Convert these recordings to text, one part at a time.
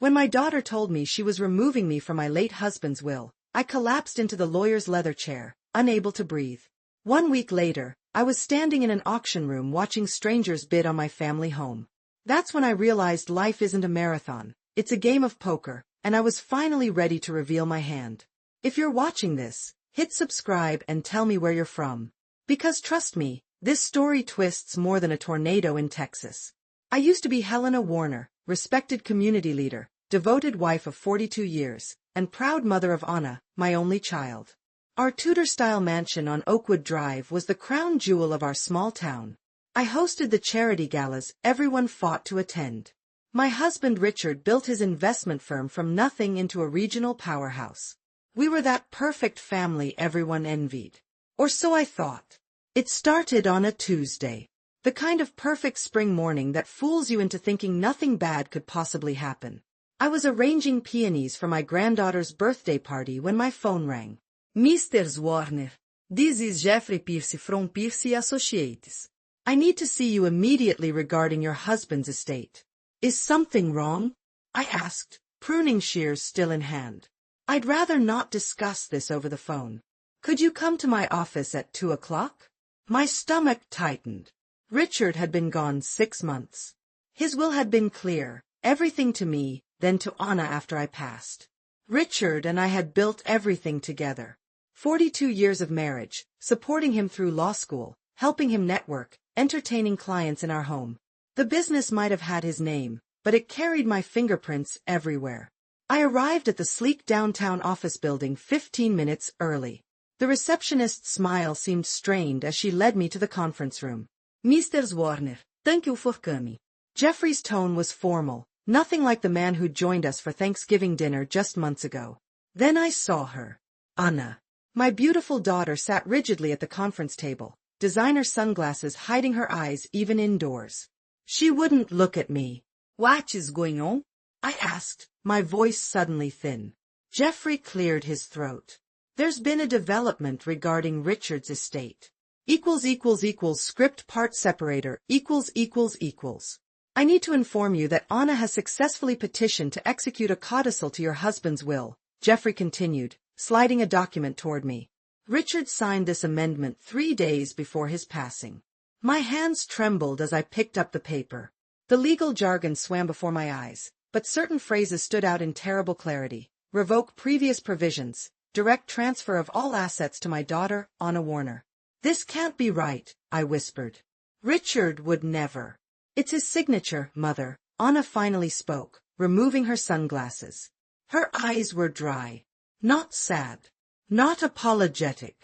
When my daughter told me she was removing me from my late husband's will, I collapsed into the lawyer's leather chair, unable to breathe. 1 week later, I was standing in an auction room watching strangers bid on my family home. That's when I realized life isn't a marathon, it's a game of poker, and I was finally ready to reveal my hand. If you're watching this, hit subscribe and tell me where you're from. Because trust me, this story twists more than a tornado in Texas. I used to be Helena Warner, respected community leader, devoted wife of 42 years, and proud mother of Anna, my only child. Our Tudor-style mansion on Oakwood Drive was the crown jewel of our small town. I hosted the charity galas everyone fought to attend. My husband Richard built his investment firm from nothing into a regional powerhouse. We were that perfect family everyone envied. Or so I thought. It started on a Tuesday. The kind of perfect spring morning that fools you into thinking nothing bad could possibly happen. I was arranging peonies for my granddaughter's birthday party when my phone rang. Mr. Warner, this is Jeffrey Pierce from Pierce Associates. I need to see you immediately regarding your husband's estate. Is something wrong? I asked, pruning shears still in hand. I'd rather not discuss this over the phone. Could you come to my office at 2 o'clock? My stomach tightened. Richard had been gone 6 months. His will had been clear, everything to me, then to Anna after I passed. Richard and I had built everything together. 42 years of marriage, supporting him through law school, helping him network, entertaining clients in our home. The business might have had his name, but it carried my fingerprints everywhere. I arrived at the sleek downtown office building 15 minutes early. The receptionist's smile seemed strained as she led me to the conference room. Mr. Warner, thank you for coming. Jeffrey's tone was formal, nothing like the man who joined us for Thanksgiving dinner just months ago. Then I saw her. Anna. My beautiful daughter sat rigidly at the conference table, designer sunglasses hiding her eyes even indoors. She wouldn't look at me. What is going on? I asked, my voice suddenly thin. Jeffrey cleared his throat. There's been a development regarding Richard's estate. Script part separator ===. I need to inform you that Anna has successfully petitioned to execute a codicil to your husband's will, Jeffrey continued, sliding a document toward me. Richard signed this amendment 3 days before his passing. My hands trembled as I picked up the paper. The legal jargon swam before my eyes, but certain phrases stood out in terrible clarity. Revoke previous provisions, direct transfer of all assets to my daughter, Anna Warner. This can't be right, I whispered. Richard would never. It's his signature, Mother, Anna finally spoke, removing her sunglasses. Her eyes were dry. Not sad. Not apologetic.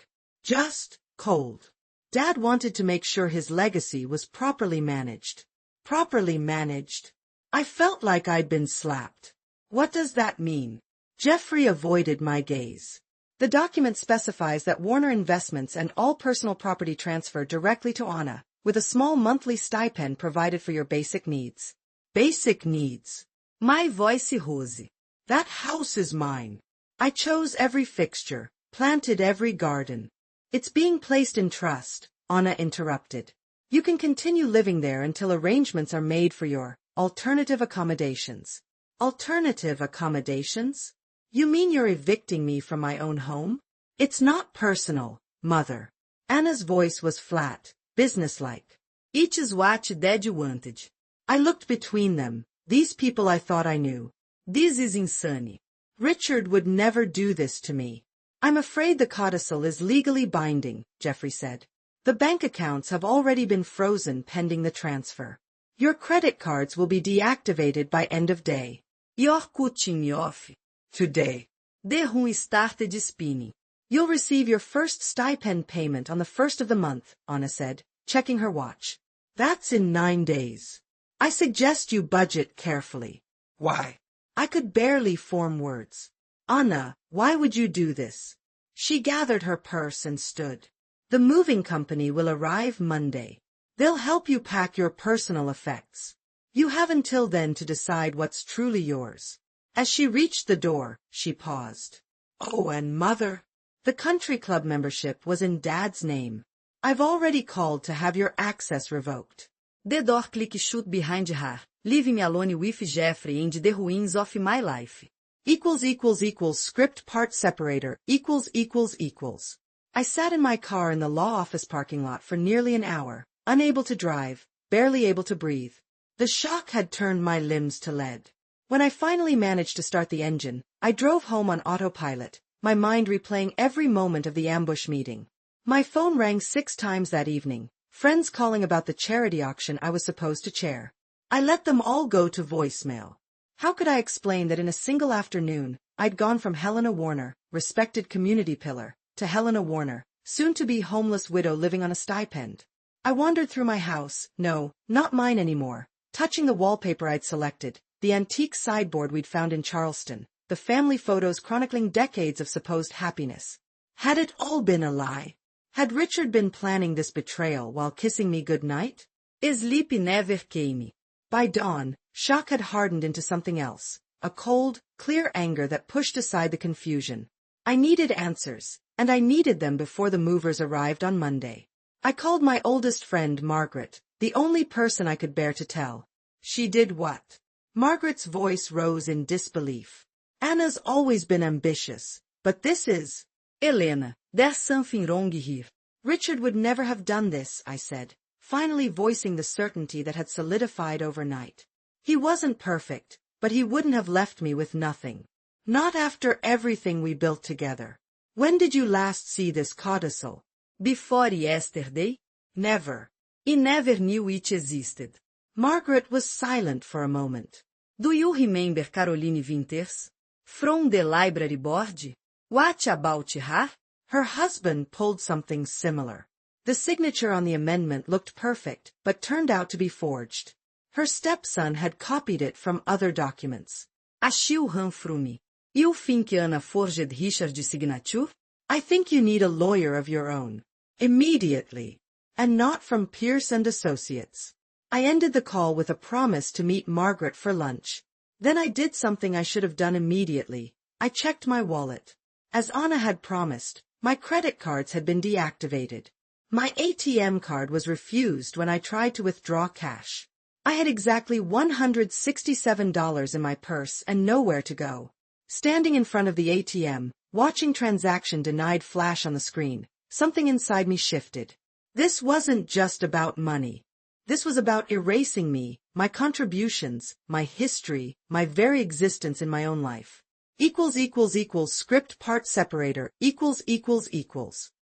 Just cold. Dad wanted to make sure his legacy was properly managed. Properly managed? I felt like I'd been slapped. What does that mean? Jeffrey avoided my gaze. The document specifies that Warner Investments and all personal property transfer directly to Anna, with a small monthly stipend provided for your basic needs. Basic needs. My voice rose. That house is mine. I chose every fixture, planted every garden. It's being placed in trust, Anna interrupted. You can continue living there until arrangements are made for your alternative accommodations. Alternative accommodations? You mean you're evicting me from my own home? It's not personal, Mother. Anna's voice was flat, businesslike. It is what Dad wanted. I looked between them, these people I thought I knew. This is insane. Richard would never do this to me. I'm afraid the codicil is legally binding, Jeffrey said. The bank accounts have already been frozen pending the transfer. Your credit cards will be deactivated by end of day. You're cutting me off. Today. The room started spinning. You'll receive your first stipend payment on the 1st of the month, Anna said, checking her watch. That's in 9 days. I suggest you budget carefully. Why? I could barely form words. Anna, why would you do this? She gathered her purse and stood. The moving company will arrive Monday. They'll help you pack your personal effects. You have until then to decide what's truly yours. As she reached the door, she paused. Oh, and Mother. The country club membership was in Dad's name. I've already called to have your access revoked. The door click shut behind her, Leave me alone with Jeffrey and the ruins of my life. Script part separator equals. I sat in my car in the law office parking lot for nearly an hour, unable to drive, barely able to breathe. The shock had turned my limbs to lead. When I finally managed to start the engine, I drove home on autopilot, my mind replaying every moment of the ambush meeting. My phone rang 6 times that evening, friends calling about the charity auction I was supposed to chair. I let them all go to voicemail. How could I explain that in a single afternoon, I'd gone from Helena Warner, respected community pillar, to Helena Warner, soon-to-be homeless widow living on a stipend? I wandered through my house, no, not mine anymore, touching the wallpaper I'd selected, the antique sideboard we'd found in Charleston, the family photos chronicling decades of supposed happiness. Had it all been a lie? Had Richard been planning this betrayal while kissing me goodnight? Sleep never came. By dawn, shock had hardened into something else, a cold, clear anger that pushed aside the confusion. I needed answers, and I needed them before the movers arrived on Monday. I called my oldest friend Margaret, the only person I could bear to tell. She did what? Margaret's voice rose in disbelief. Anna's always been ambitious, but this is... Elena, there's something wrong here. Richard would never have done this, I said, finally voicing the certainty that had solidified overnight. He wasn't perfect, but he wouldn't have left me with nothing. Not after everything we built together. When did you last see this codicil? Before yesterday? Never. I never knew it existed. Margaret was silent for a moment. Do you remember Caroline Winters? From the library board? What about her? Her husband pulled something similar. The signature on the amendment looked perfect, but turned out to be forged. Her stepson had copied it from other documents. Achou ran from me. You think Anna forged Richard's signature? I think you need a lawyer of your own. Immediately. And not from Pierce and Associates. I ended the call with a promise to meet Margaret for lunch. Then I did something I should have done immediately. I checked my wallet. As Anna had promised, my credit cards had been deactivated. My ATM card was refused when I tried to withdraw cash. I had exactly $167 in my purse and nowhere to go. Standing in front of the ATM, watching transaction denied flash on the screen, something inside me shifted. This wasn't just about money. This was about erasing me, my contributions, my history, my very existence in my own life. Script part separator equals.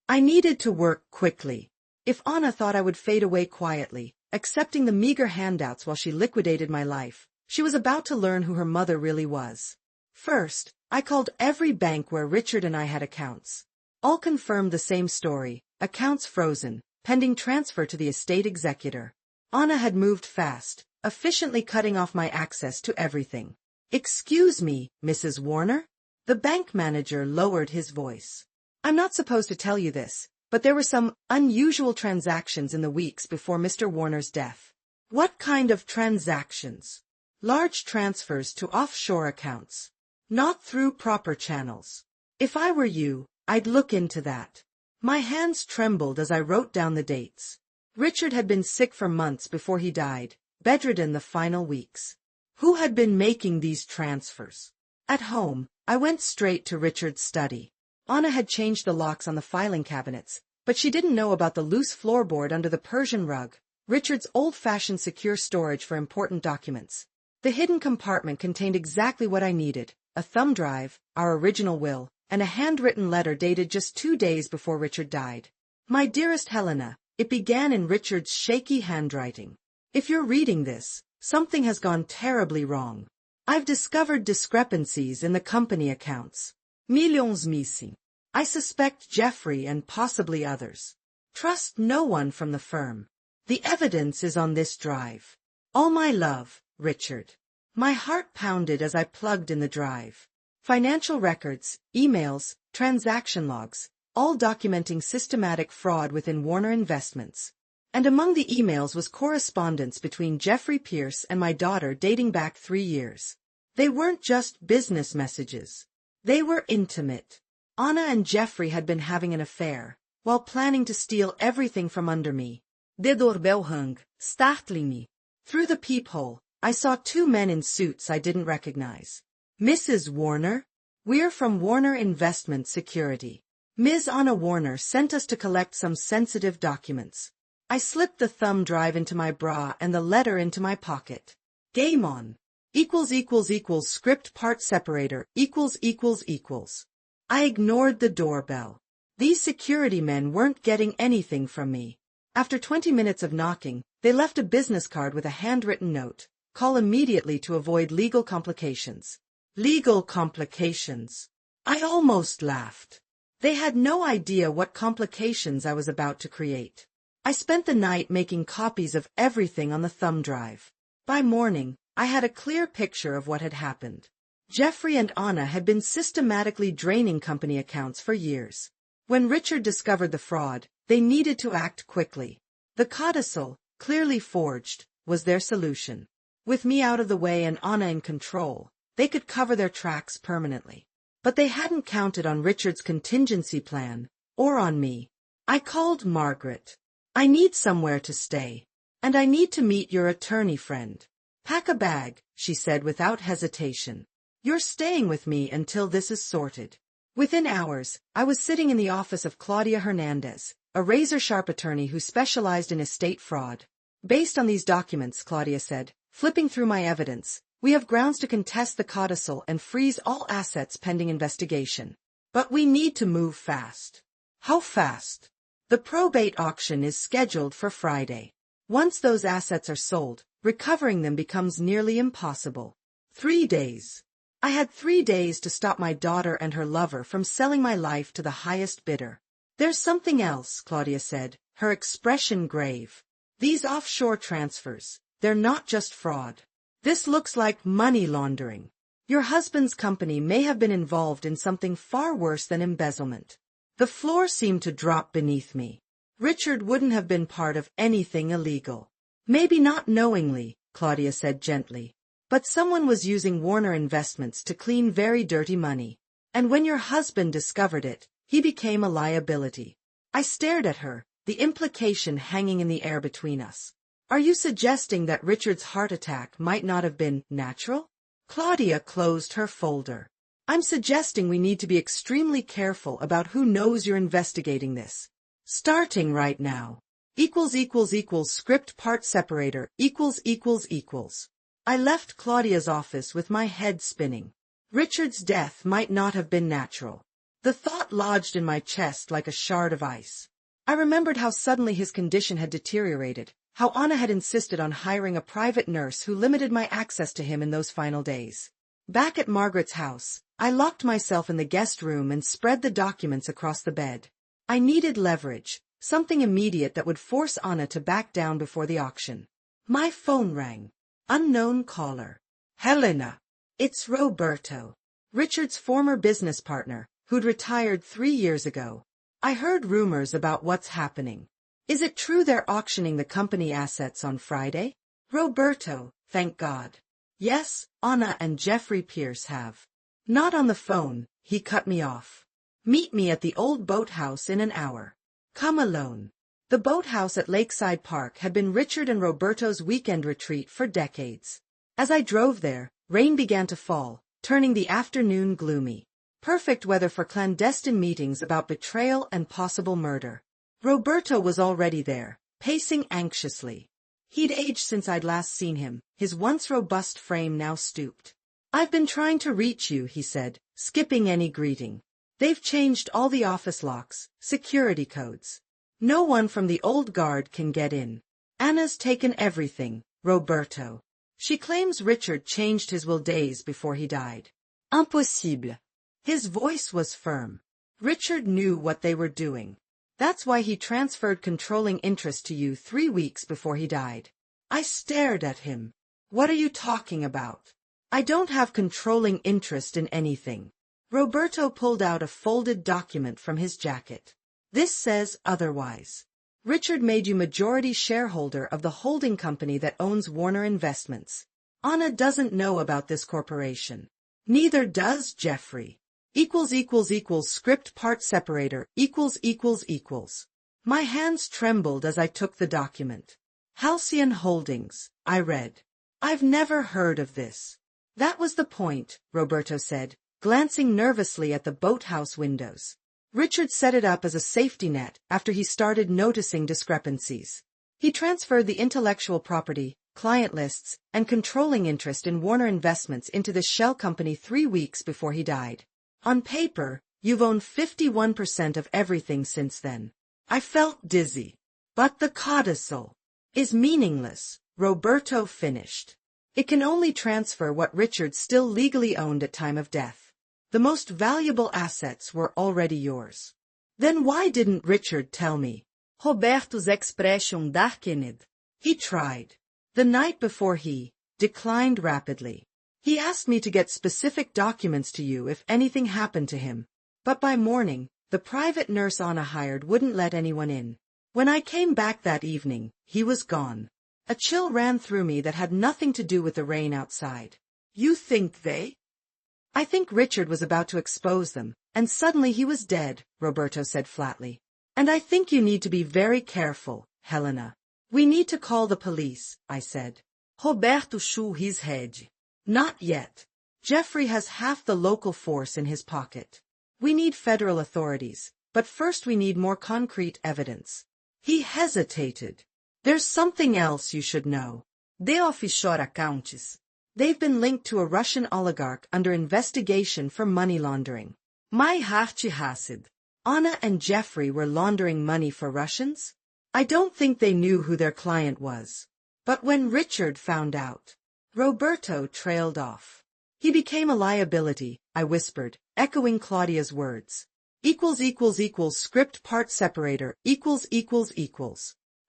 I needed to work quickly. If Anna thought I would fade away quietly, accepting the meager handouts while she liquidated my life, she was about to learn who her mother really was. First, I called every bank where Richard and I had accounts. All confirmed the same story, accounts frozen, pending transfer to the estate executor. Anna had moved fast, efficiently cutting off my access to everything. Excuse me, Mrs. Warner? The bank manager lowered his voice. I'm not supposed to tell you this, but there were some unusual transactions in the weeks before Mr. Warner's death. What kind of transactions? Large transfers to offshore accounts. Not through proper channels. If I were you, I'd look into that. My hands trembled as I wrote down the dates. Richard had been sick for months before he died, bedridden the final weeks. Who had been making these transfers? At home, I went straight to Richard's study. Anna had changed the locks on the filing cabinets, but she didn't know about the loose floorboard under the Persian rug, Richard's old-fashioned secure storage for important documents. The hidden compartment contained exactly what I needed, a thumb drive, our original will, and a handwritten letter dated just 2 days before Richard died. My dearest Helena, it began in Richard's shaky handwriting. If you're reading this, something has gone terribly wrong. I've discovered discrepancies in the company accounts. Millions missing. I suspect Jeffrey and possibly others. Trust no one from the firm. The evidence is on this drive. All my love, Richard. My heart pounded as I plugged in the drive. Financial records, emails, transaction logs, all documenting systematic fraud within Warner Investments. And among the emails was correspondence between Jeffrey Pierce and my daughter dating back 3 years. They weren't just business messages. They were intimate. Anna and Jeffrey had been having an affair, while planning to steal everything from under me. The doorbell rang, startling me. Through the peephole, I saw two men in suits I didn't recognize. Mrs. Warner? We're from Warner Investment Security. Ms. Anna Warner sent us to collect some sensitive documents. I slipped the thumb drive into my bra and the letter into my pocket. Game on. Script part separator ===. I ignored the doorbell. These security men weren't getting anything from me. After 20 minutes of knocking, they left a business card with a handwritten note. Call immediately to avoid legal complications. Legal complications. I almost laughed. They had no idea what complications I was about to create. I spent the night making copies of everything on the thumb drive. By morning, I had a clear picture of what had happened. Jeffrey and Anna had been systematically draining company accounts for years. When Richard discovered the fraud, they needed to act quickly. The codicil, clearly forged, was their solution. With me out of the way and Anna in control, they could cover their tracks permanently. But they hadn't counted on Richard's contingency plan, or on me. I called Margaret. I need somewhere to stay. And I need to meet your attorney friend. Pack a bag, she said without hesitation. You're staying with me until this is sorted. Within hours, I was sitting in the office of Claudia Hernandez, a razor-sharp attorney who specialized in estate fraud. Based on these documents, Claudia said, flipping through my evidence, we have grounds to contest the codicil and freeze all assets pending investigation. But we need to move fast. How fast? The probate auction is scheduled for Friday. Once those assets are sold, recovering them becomes nearly impossible. 3 days. I had 3 days to stop my daughter and her lover from selling my life to the highest bidder. There's something else, Claudia said, her expression grave. These offshore transfers, they're not just fraud. This looks like money laundering. Your husband's company may have been involved in something far worse than embezzlement. The floor seemed to drop beneath me. Richard wouldn't have been part of anything illegal. Maybe not knowingly, Claudia said gently. But someone was using Warner Investments to clean very dirty money. And when your husband discovered it, he became a liability. I stared at her, the implication hanging in the air between us. Are you suggesting that Richard's heart attack might not have been natural? Claudia closed her folder. I'm suggesting we need to be extremely careful about who knows you're investigating this. Starting right now. Script part separator ===. I left Claudia's office with my head spinning. Richard's death might not have been natural. The thought lodged in my chest like a shard of ice. I remembered how suddenly his condition had deteriorated, how Anna had insisted on hiring a private nurse who limited my access to him in those final days. Back at Margaret's house, I locked myself in the guest room and spread the documents across the bed. I needed leverage, something immediate that would force Anna to back down before the auction. My phone rang. Unknown caller. Helena. It's Roberto. Richard's former business partner, who'd retired 3 years ago. I heard rumors about what's happening. Is it true they're auctioning the company assets on Friday? Roberto, thank God. Yes, Anna and Jeffrey Pierce have. Not on the phone, he cut me off. Meet me at the old boathouse in an hour. Come alone. The boathouse at Lakeside Park had been Richard and Roberto's weekend retreat for decades. As I drove there, rain began to fall, turning the afternoon gloomy. Perfect weather for clandestine meetings about betrayal and possible murder. Roberto was already there, pacing anxiously. He'd aged since I'd last seen him, his once robust frame now stooped. I've been trying to reach you, he said, skipping any greeting. They've changed all the office locks, security codes. No one from the old guard can get in. Anna's taken everything, Roberto. She claims Richard changed his will days before he died. Impossible. His voice was firm. Richard knew what they were doing. That's why he transferred controlling interest to you 3 weeks before he died. I stared at him. What are you talking about? I don't have controlling interest in anything. Roberto pulled out a folded document from his jacket. This says otherwise. Richard made you majority shareholder of the holding company that owns Warner Investments. Anna doesn't know about this corporation. Neither does Jeffrey. Script part separator ===. My hands trembled as I took the document. Halcyon Holdings, I read. I've never heard of this. That was the point, Roberto said, glancing nervously at the boathouse windows. Richard set it up as a safety net after he started noticing discrepancies. He transferred the intellectual property, client lists, and controlling interest in Warner Investments into the shell company 3 weeks before he died. On paper, you've owned 51% of everything since then. I felt dizzy. But the codicil is meaningless, Roberto finished. It can only transfer what Richard still legally owned at time of death. The most valuable assets were already yours. Then why didn't Richard tell me? Roberto's expression darkened. He tried. The night before he declined rapidly. He asked me to get specific documents to you if anything happened to him. But by morning, the private nurse Anna hired wouldn't let anyone in. When I came back that evening, he was gone. A chill ran through me that had nothing to do with the rain outside. You think they? I think Richard was about to expose them, and suddenly he was dead, Roberto said flatly. And I think you need to be very careful, Helena. We need to call the police, I said. Roberto shook his head. Not yet. Jeffrey has half the local force in his pocket. We need federal authorities, but first we need more concrete evidence. He hesitated. There's something else you should know. The offshore accounts. They've been linked to a Russian oligarch under investigation for money laundering. My heart raced. Anna and Jeffrey were laundering money for Russians? I don't think they knew who their client was. But when Richard found out, Roberto trailed off. He became a liability, I whispered, echoing Claudia's words. Script part separator,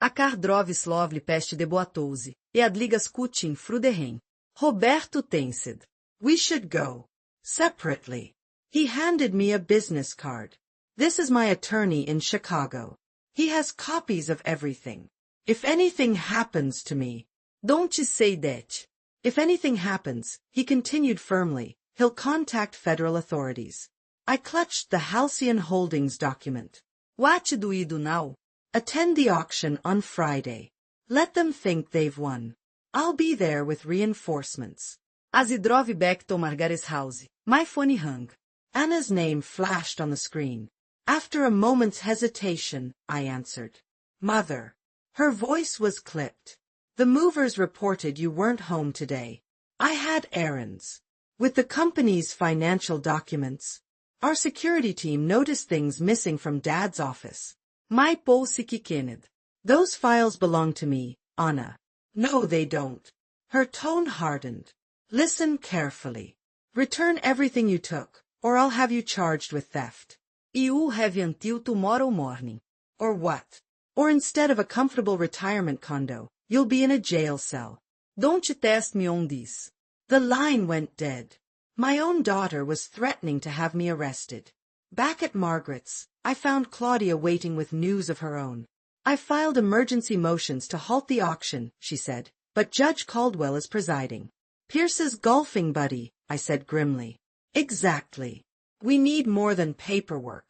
A Kardrov Slovli peste deboatou-se, e adliga scutin fruderren. Roberto tensed. We should go. Separately. He handed me a business card. This is my attorney in Chicago. He has copies of everything. If anything happens to me. Don't say that. If anything happens, he continued firmly, he'll contact federal authorities. I clutched the Halcyon Holdings document. What do we do now? Attend the auction on Friday. Let them think they've won. I'll be there with reinforcements. As I drove back to Margaret's house, my phone rang. Anna's name flashed on the screen. After a moment's hesitation, I answered. Mother. Her voice was clipped. The movers reported you weren't home today. I had errands. With the company's financial documents. Our security team noticed things missing from Dad's office. My pulse quickened. Those files belong to me, Anna. No, they don't. Her tone hardened. Listen carefully. Return everything you took, or I'll have you charged with theft. You have until tomorrow morning. Or what? Or instead of a comfortable retirement condo, you'll be in a jail cell. Don't test me on this. The line went dead. My own daughter was threatening to have me arrested. Back at Margaret's, I found Claudia waiting with news of her own. I filed emergency motions to halt the auction, she said, but Judge Caldwell is presiding. Pierce's golfing buddy, I said grimly. Exactly. We need more than paperwork.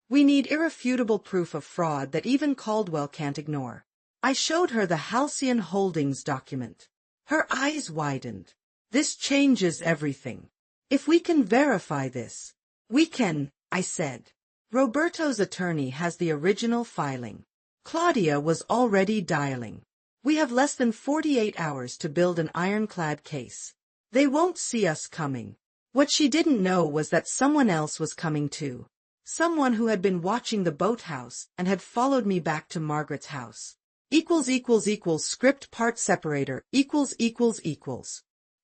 We need irrefutable proof of fraud that even Caldwell can't ignore. I showed her the Halcyon Holdings document. Her eyes widened. This changes everything. If we can verify this. We can, I said. Roberto's attorney has the original filing. Claudia was already dialing. We have less than 48 hours to build an ironclad case. They won't see us coming. What she didn't know was that someone else was coming too. Someone who had been watching the boathouse and had followed me back to Margaret's house. Script part separator,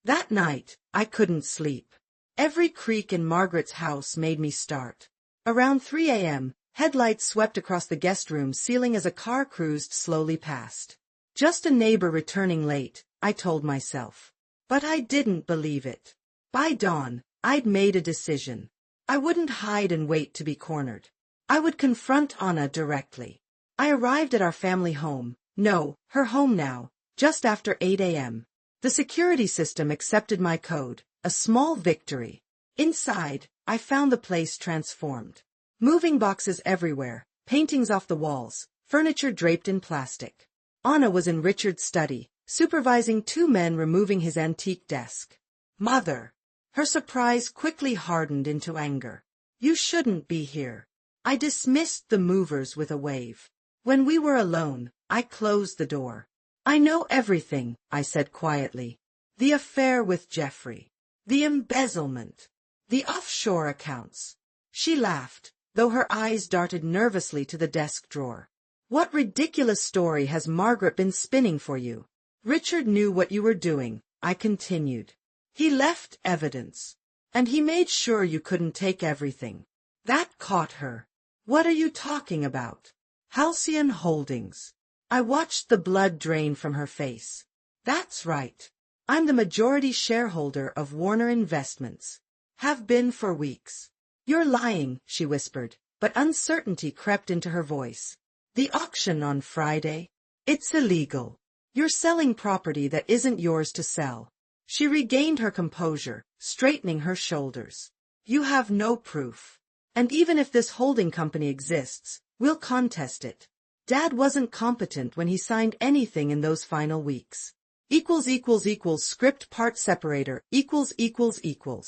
That night, I couldn't sleep. Every creak in Margaret's house made me start. Around 3 a.m., headlights swept across the guest room ceiling as a car cruised slowly past. Just a neighbor returning late, I told myself. But I didn't believe it. By dawn, I'd made a decision. I wouldn't hide and wait to be cornered. I would confront Anna directly. I arrived at our family home, no, her home now, just after 8 a.m. The security system accepted my code, a small victory. Inside, I found the place transformed. Moving boxes everywhere, paintings off the walls, furniture draped in plastic. Anna was in Richard's study, supervising two men removing his antique desk. Mother! Her surprise quickly hardened into anger. You shouldn't be here. I dismissed the movers with a wave. When we were alone, I closed the door. I know everything, I said quietly. The affair with Jeffrey. The embezzlement. The offshore accounts. She laughed, though her eyes darted nervously to the desk drawer. What ridiculous story has Margaret been spinning for you? Richard knew what you were doing, I continued. He left evidence. And he made sure you couldn't take everything. That caught her. What are you talking about? Halcyon Holdings. I watched the blood drain from her face. That's right. I'm the majority shareholder of Warner Investments. Have been for weeks. You're lying, she whispered, but uncertainty crept into her voice. The auction on Friday? It's illegal. You're selling property that isn't yours to sell. She regained her composure, straightening her shoulders. You have no proof. And even if this holding company exists, we'll contest it. Dad wasn't competent when he signed anything in those final weeks. Script part separator ===.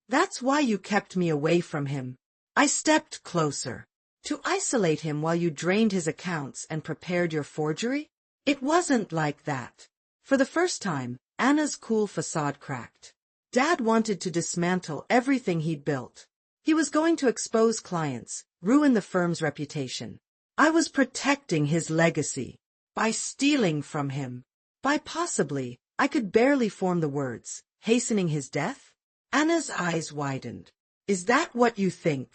That's why you kept me away from him. I stepped closer. To isolate him while you drained his accounts and prepared your forgery? It wasn't like that. For the first time, Anna's cool facade cracked. Dad wanted to dismantle everything he'd built. He was going to expose clients, ruin the firm's reputation. I was protecting his legacy. By stealing from him. By possibly, I could barely form the words, hastening his death? Anna's eyes widened. Is that what you think?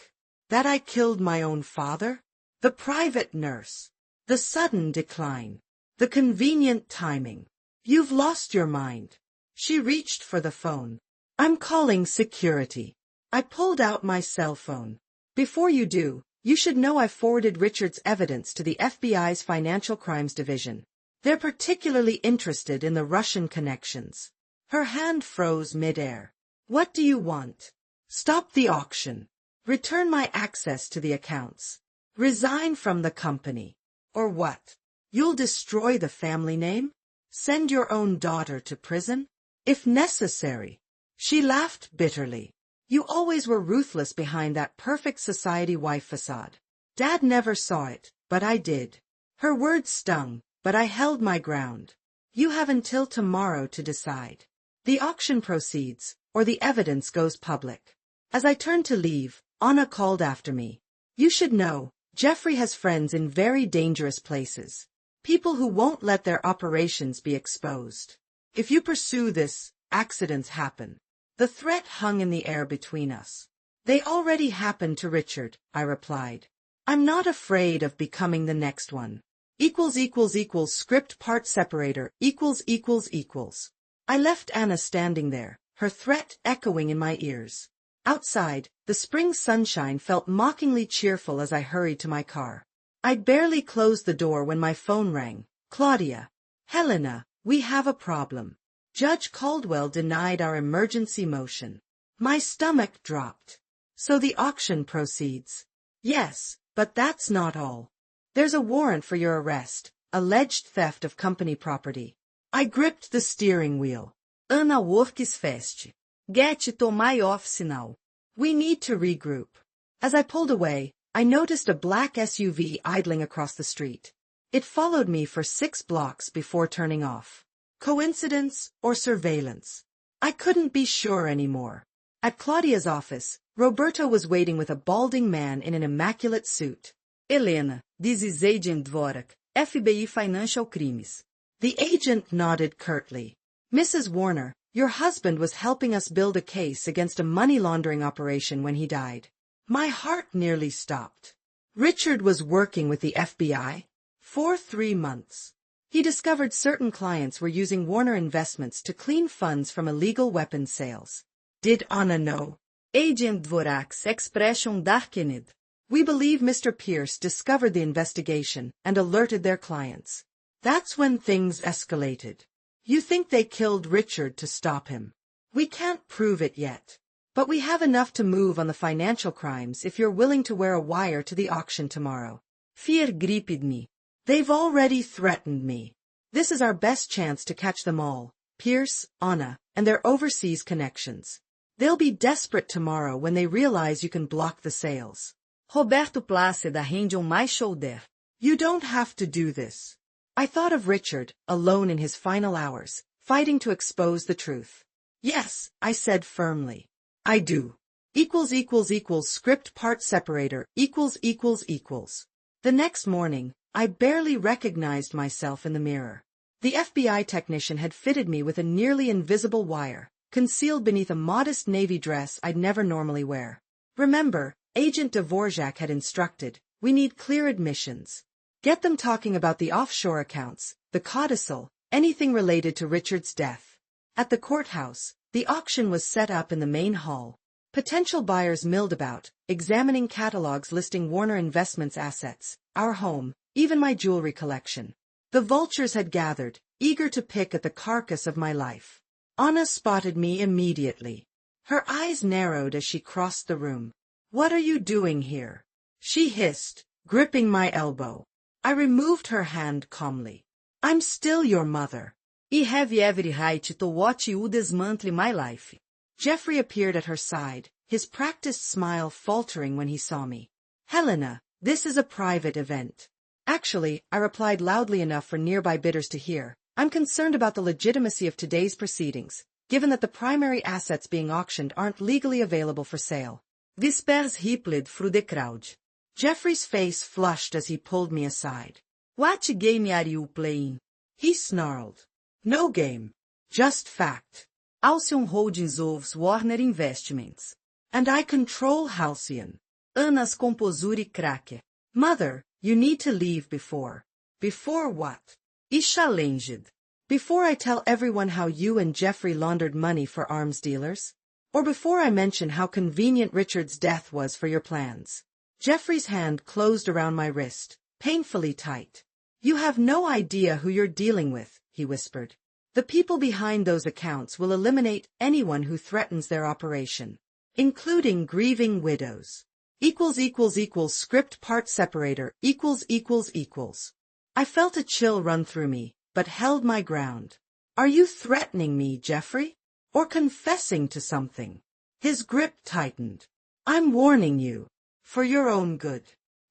That I killed my own father? The private nurse. The sudden decline. The convenient timing. You've lost your mind. She reached for the phone. I'm calling security. I pulled out my cell phone. Before you do, you should know I forwarded Richard's evidence to the FBI's Financial Crimes Division. They're particularly interested in the Russian connections. Her hand froze midair. What do you want? Stop the auction. Return my access to the accounts. Resign from the company. Or what? You'll destroy the family name? Send your own daughter to prison? If necessary. She laughed bitterly. You always were ruthless behind that perfect society wife facade. Dad never saw it, but I did. Her words stung, but I held my ground. You have until tomorrow to decide. The auction proceeds, or the evidence goes public. As I turned to leave, Anna called after me. You should know, Jeffrey has friends in very dangerous places. People who won't let their operations be exposed. If you pursue this, accidents happen. The threat hung in the air between us. They already happened to Richard, I replied. I'm not afraid of becoming the next one. Script part separator ===. I left Anna standing there, her threat echoing in my ears. Outside, the spring sunshine felt mockingly cheerful as I hurried to my car. I'd barely closed the door when my phone rang. Claudia. Helena, we have a problem. Judge Caldwell denied our emergency motion. My stomach dropped. So the auction proceeds. Yes, but that's not all. There's a warrant for your arrest, alleged theft of company property. I gripped the steering wheel. Ana works fast. Get to my office now. We need to regroup. As I pulled away, I noticed a black SUV idling across the street. It followed me for 6 blocks before turning off. Coincidence or surveillance? I couldn't be sure anymore. At Claudia's office, Roberto was waiting with a balding man in an immaculate suit. Helena, this is Agent Dvorak, FBI Financial Crimes. The agent nodded curtly. Mrs. Warner, your husband was helping us build a case against a money laundering operation when he died. My heart nearly stopped. Richard was working with the FBI for 3 months. He discovered certain clients were using Warner Investments to clean funds from illegal weapons sales. Did Anna know? Agent Dvorak's expression darkened. We believe Mr. Pierce discovered the investigation and alerted their clients. That's when things escalated. You think they killed Richard to stop him. We can't prove it yet. But we have enough to move on the financial crimes if you're willing to wear a wire to the auction tomorrow. Fear gripped me. They've already threatened me. This is our best chance to catch them all, Pierce, Anna, and their overseas connections. They'll be desperate tomorrow when they realize you can block the sales. Roberto Plácida rende mais shoulder. You don't have to do this. I thought of Richard, alone in his final hours, fighting to expose the truth. Yes, I said firmly. I do. Script part separator equals. The next morning, I barely recognized myself in the mirror. The FBI technician had fitted me with a nearly invisible wire, concealed beneath a modest navy dress I'd never normally wear. Remember, Agent Dvorak had instructed, we need clear admissions. Get them talking about the offshore accounts, the codicil, anything related to Richard's death. At the courthouse, the auction was set up in the main hall. Potential buyers milled about, examining catalogs listing Warner Investments assets, our home, even my jewelry collection. The vultures had gathered, eager to pick at the carcass of my life. Anna spotted me immediately. Her eyes narrowed as she crossed the room. What are you doing here? She hissed, gripping my elbow. I removed her hand calmly. I'm still your mother. I have every right to watch you dismantle my life. Jeffrey appeared at her side, his practiced smile faltering when he saw me. Helena, this is a private event. Actually, I replied loudly enough for nearby bidders to hear, I'm concerned about the legitimacy of today's proceedings, given that the primary assets being auctioned aren't legally available for sale. Whispers rippled through the crowd. Jeffrey's face flushed as he pulled me aside. What game are you playing? He snarled. No game. Just fact. Halcyon Holdings owns Warner Investments. And I control Halcyon. Anna's composure cracked. Mother, you need to leave before. Before what? I challenged. Before I tell everyone how you and Jeffrey laundered money for arms dealers? Or before I mention how convenient Richard's death was for your plans? Jeffrey's hand closed around my wrist, painfully tight. You have no idea who you're dealing with, he whispered. The people behind those accounts will eliminate anyone who threatens their operation, including grieving widows. Script part separator equals. I felt a chill run through me, but held my ground. Are you threatening me, Jeffrey? Or confessing to something? His grip tightened. I'm warning you. For your own good.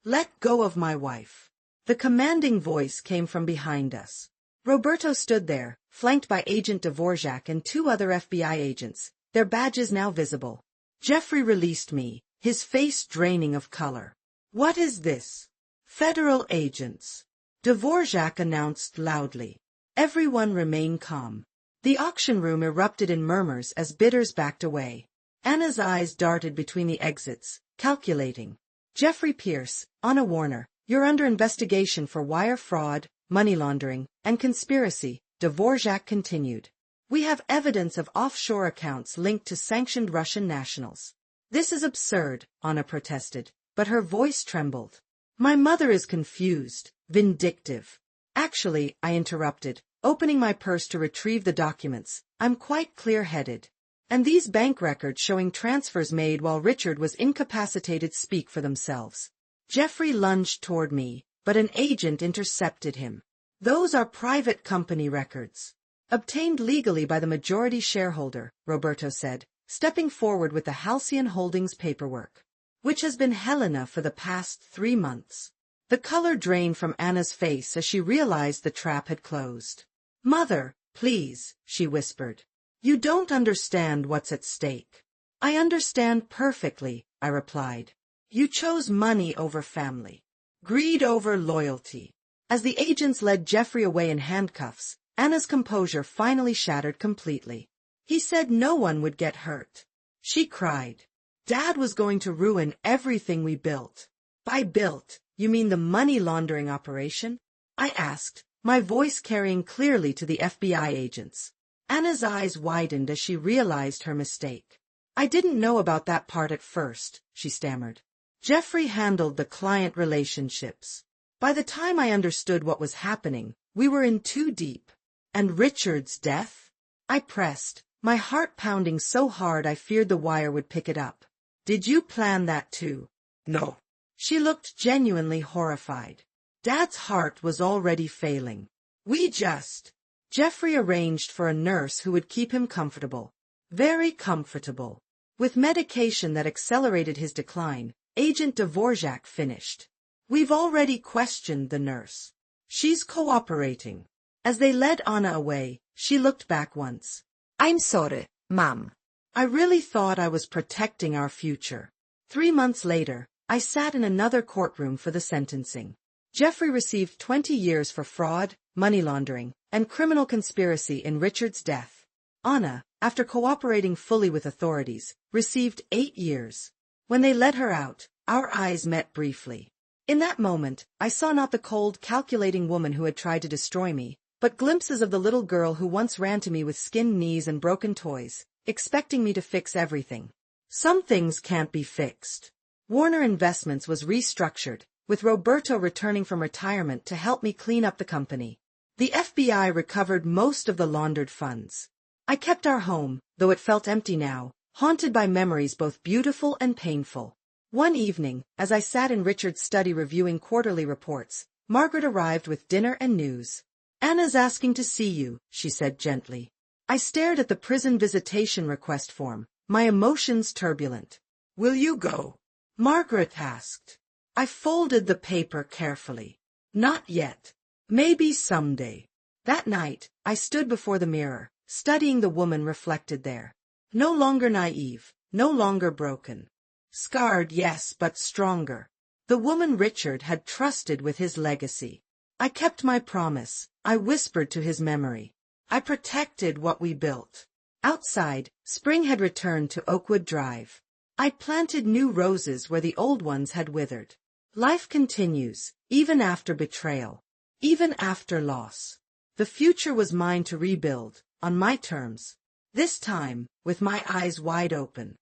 Let go of my wife. The commanding voice came from behind us. Roberto stood there, flanked by Agent Dvorak and 2 other FBI agents, their badges now visible. Jeffrey released me, his face draining of color. What is this? Federal agents. Dvorak announced loudly. Everyone remain calm. The auction room erupted in murmurs as bidders backed away. Anna's eyes darted between the exits, calculating. Jeffrey Pierce, Anna Warner, you're under investigation for wire fraud, money laundering, and conspiracy, Dvorak continued. We have evidence of offshore accounts linked to sanctioned Russian nationals. This is absurd, Anna protested, but her voice trembled. My mother is confused, vindictive. Actually, I interrupted, opening my purse to retrieve the documents, I'm quite clear-headed. And these bank records showing transfers made while Richard was incapacitated speak for themselves. Jeffrey lunged toward me, but an agent intercepted him. Those are private company records. Obtained legally by the majority shareholder, Roberto said, stepping forward with the Halcyon Holdings paperwork, which has been Helena for the past 3 months. The color drained from Anna's face as she realized the trap had closed. Mother, please, she whispered. You don't understand what's at stake. I understand perfectly, I replied. You chose money over family. Greed over loyalty. As the agents led Jeffrey away in handcuffs, Anna's composure finally shattered completely. He said no one would get hurt. She cried. Dad was going to ruin everything we built. By built, you mean the money laundering operation? I asked, my voice carrying clearly to the FBI agents. Anna's eyes widened as she realized her mistake. I didn't know about that part at first, she stammered. Jeffrey handled the client relationships. By the time I understood what was happening, we were in too deep. And Richard's death? I pressed, my heart pounding so hard I feared the wire would pick it up. Did you plan that too? No. She looked genuinely horrified. Dad's heart was already failing. We just... Jeffrey arranged for a nurse who would keep him comfortable. Very comfortable. With medication that accelerated his decline, Agent Dvorak finished. We've already questioned the nurse. She's cooperating. As they led Anna away, she looked back once. I'm sorry, Mom. I really thought I was protecting our future. 3 months later, I sat in another courtroom for the sentencing. Jeffrey received 20 years for fraud, money laundering, and criminal conspiracy in Richard's death. Anna, after cooperating fully with authorities, received 8 years. When they let her out, our eyes met briefly. In that moment, I saw not the cold, calculating woman who had tried to destroy me, but glimpses of the little girl who once ran to me with skinned knees and broken toys, expecting me to fix everything. Some things can't be fixed. Warner Investments was restructured, with Roberto returning from retirement to help me clean up the company. The FBI recovered most of the laundered funds. I kept our home, though it felt empty now, haunted by memories both beautiful and painful. One evening, as I sat in Richard's study reviewing quarterly reports, Margaret arrived with dinner and news. Anna's asking to see you, she said gently. I stared at the prison visitation request form, my emotions turbulent. Will you go? Margaret asked. I folded the paper carefully. Not yet. Maybe someday. That night, I stood before the mirror, studying the woman reflected there. No longer naive, no longer broken. Scarred, yes, but stronger. The woman Richard had trusted with his legacy. I kept my promise. I whispered to his memory. I protected what we built. Outside, spring had returned to Oakwood Drive. I planted new roses where the old ones had withered. Life continues, even after betrayal, even after loss. The future was mine to rebuild, on my terms. This time, with my eyes wide open.